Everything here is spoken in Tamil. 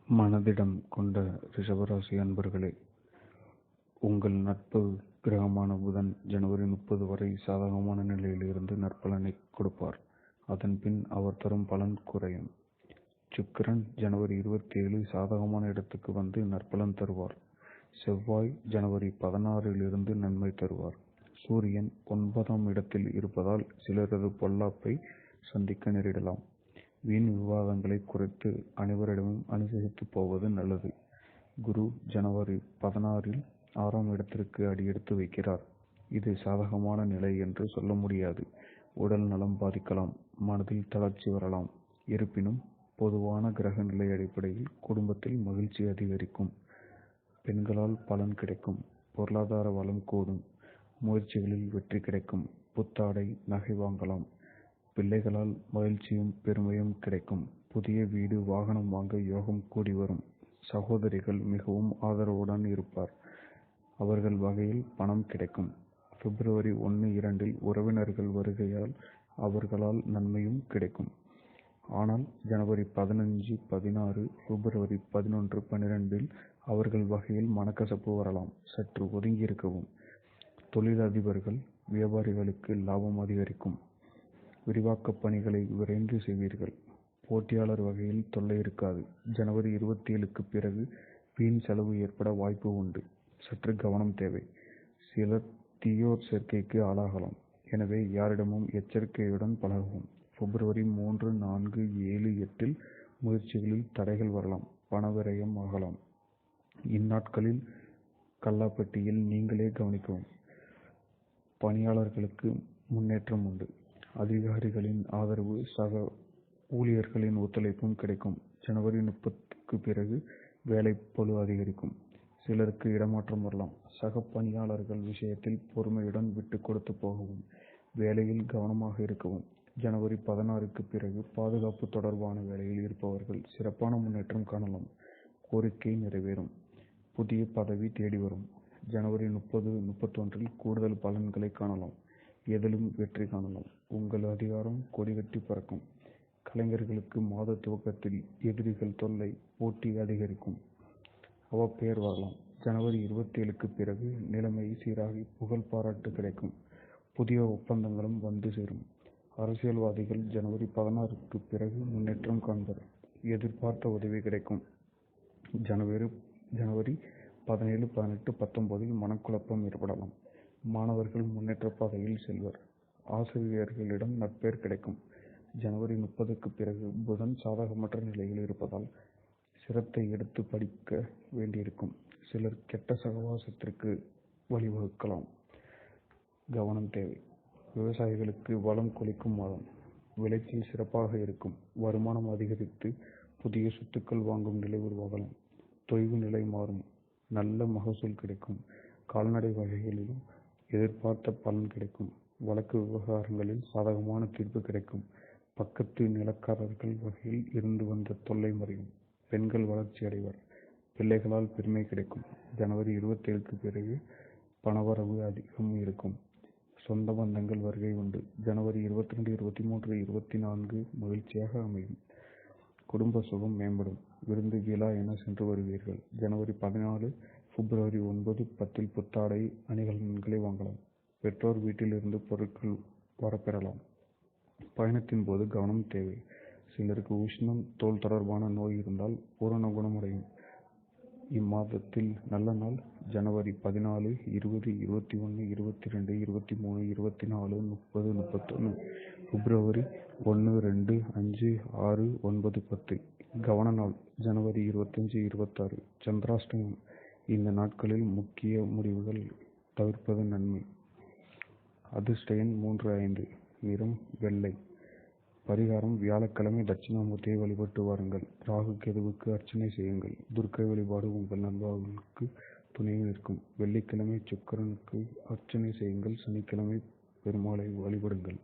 மனதிடம் கொண்ட ரிஷபராசி அன்பர்களே, உங்கள் நட்பு கிரகமான புதன் ஜனவரி 30 வரை சாதகமான நிலையில் இருந்து நற்பலனை கொடுப்பார். அதன் பின் அவர் தரும் பலன் குறையும். சுக்கிரன் ஜனவரி 27 சாதகமான இடத்துக்கு வந்து நற்பலன் தருவார். செவ்வாய் ஜனவரி 16 இருந்து நன்மை தருவார். சூரியன் 9ஆம் இடத்தில் இருப்பதால் சிலரது பொல்லாப்பை சந்திக்க நேரிடலாம். வீண் விவாதங்களை குறைத்து அனைவரிடமும் அனுசரித்து போவது நல்லது. குரு ஜனவரி 16 6ஆம் இடத்திற்கு அடியெடுத்து வைக்கிறார். இது சாதகமான நிலை என்று சொல்ல முடியாது. உடல் நலம் பாதிக்கலாம், மனதில் தளர்ச்சி வரலாம். இருப்பினும் பொதுவான கிரக நிலை அடிப்படையில் குடும்பத்தில் மகிழ்ச்சி அதிகரிக்கும். பெண்களால் பலன் கிடைக்கும். பொருளாதார வளம் கூடும். முயற்சிகளில் வெற்றி கிடைக்கும். புத்தாடை நகை வாங்கலாம். பிள்ளைகளால் மகிழ்ச்சியும் பெருமையும் கிடைக்கும். புதிய வீடு வாகனம் வாங்க யோகம் கூடி வரும். சகோதரிகள் மிகவும் ஆதரவுடன் இருப்பார். அவர்கள் வகையில் பணம் கிடைக்கும். பிப்ரவரி 1-2 உறவினர்கள் வருகையால் அவர்களால் நன்மையும் கிடைக்கும். ஆனால் ஜனவரி 15, 16, பிப்ரவரி 11, 12 அவர்கள் வகையில் மனக்கசப்பு வரலாம். சற்று ஒதுங்கி இருக்கவும். தொழிலதிபர்கள் வியாபாரிகளுக்கு லாபம் அதிகரிக்கும். விரிவாக்க பணிகளை விரைந்து செய்வீர்கள். போட்டியாளர் வகையில் தொல்லை இருக்காது. ஜனவரி 27க்கு பிறகு வீண் செலவு ஏற்பட வாய்ப்பு உண்டு. சற்று கவனம் தேவை. சிலர் தீயோர் சேர்க்கைக்கு ஆளாகலாம். எனவே யாரிடமும் எச்சரிக்கையுடன் பழகவும். பிப்ரவரி 3, 4, 7, 8 முயற்சிகளில் தடைகள் வரலாம். பண விரயம் ஆகலாம். இந்நாட்களில் கல்லாப்பட்டியில் நீங்களே கவனிக்கவும். பணியாளர்களுக்கு முன்னேற்றம் உண்டு. அதிகாரிகளின் ஆதரவு, சக ஊழியர்களின் ஒத்துழைப்பும் கிடைக்கும். ஜனவரி 30க்கு பிறகு வேலைப்பளு அதிகரிக்கும். சிலருக்கு இடமாற்றம் வரலாம். சக பணியாளர்கள் விஷயத்தில் பொறுமையுடன் விட்டு கொடுத்து போகவும். வேலையில் கவனமாக இருக்கவும். ஜனவரி 16க்கு பிறகு பாதுகாப்பு தொடர்பான வேலையில் இருப்பவர்கள் சிறப்பான முன்னேற்றம் காணலாம். கோரிக்கை நிறைவேறும். புதிய பதவி தேடி வரும். ஜனவரி 30, 31 கூடுதல் பலன்களை காணலாம். எதிலும் வெற்றி காணலாம். உங்கள் அதிகாரம் கொடிகட்டி பறக்கும். கலைஞர்களுக்கு மாத துவக்கத்தில் எதிரிகள் தொல்லை, போட்டி அதிகரிக்கும். அவப்பெயர் வரலாம். ஜனவரி 27க்கு பிறகு நிலைமை சீராகி புகழ் பாராட்டு கிடைக்கும். புதிய ஒப்பந்தங்களும் வந்து சேரும். அரசியல்வாதிகள் ஜனவரி 16க்கு பிறகு முன்னேற்றம் காண்பர். எதிர்பார்த்த உதவி கிடைக்கும். ஜனவரி 17, 18, 19 மனக்குழப்பம் ஏற்படலாம். மாணவர்கள் முன்னேற்ற பாதையில் செல்வர். ஆசிரியர்களிடம் நற்பெயர் கிடைக்கும். ஜனவரி 30க்கு பிறகு புதன் சாதகமற்ற நிலையில் இருப்பதால் சிரத்தை எடுத்து படிக்க வேண்டியிருக்கும். சிலர் கெட்ட சகவாசத்திற்கு வழிவகுக்கலாம். கவனம் தேவை. விவசாயிகளுக்கு வளம் கொளிக்கும் மாதம். விளைச்சல் சிறப்பாக இருக்கும். வருமானம் அதிகரித்து புதிய சொத்துக்கள் வாங்கும் நிலை உருவாகலாம். தொய்வு நிலை மாறும். நல்ல மகசூல் கிடைக்கும். கால்நடை வகைகளிலும் எதிர்பார்த்த பலன் கிடைக்கும். வழக்கு விவகாரங்களில் சாதகமான தீர்ப்பு கிடைக்கும். பக்கத்து நிலக்காரர்கள் வகையில் இருந்து வந்த தொல்லை மறையும். பெண்கள் வளர்ச்சி அடைவர். பிள்ளைகளால் பெருமை கிடைக்கும். ஜனவரி 27க்கு பிறகு பணவரவு அதிகம் இருக்கும். சொந்த பந்தங்கள் வருகை உண்டு. ஜனவரி 22, 23, 24 மகிழ்ச்சியாக அமையும். குடும்ப சுகம் மேம்படும். விருந்து விழா என சென்று வருவீர்கள். ஜனவரி 14, பிப்ரவரி 9, 10 புத்தாடை அணிகலன்களை வாங்கலாம். பெற்றோர் வீட்டிலிருந்து பொருட்கள் வரப்பெறலாம். பயணத்தின் போது கவனம் தேவை. சிலருக்கு உஷ்ணம், தோல் தொடர்பான நோய் இருந்தால் பூரண குணமடையும். இம்மாதத்தில் நல்ல நாள் ஜனவரி 14, 20, 21, 22, 23, 24, 30, 31. பிப்ரவரி 1, 2, 5, 6, 9, 10. கவன நாள் ஜனவரி 25, 26. சந்திராஷ்டமம். இந்த நாட்களில் முக்கிய முடிவுகள் தவிர்ப்பது நன்மை. அதிர்ஷ்ட எண் 3, 5. நிறம் வெள்ளை. பரிகாரம்: வியாழக்கிழமை தட்சிணாமூர்த்தியை வழிபட்டு வாருங்கள். ராகு கேதுவுக்கு அர்ச்சனை செய்யுங்கள். துர்க்கை வழிபாடு உங்கள் நண்பர்களுக்கு துணை நிற்கும். வெள்ளிக்கிழமை சுக்கிரனுக்கு அர்ச்சனை செய்யுங்கள். சனிக்கிழமை பெருமாளை வழிபடுங்கள்.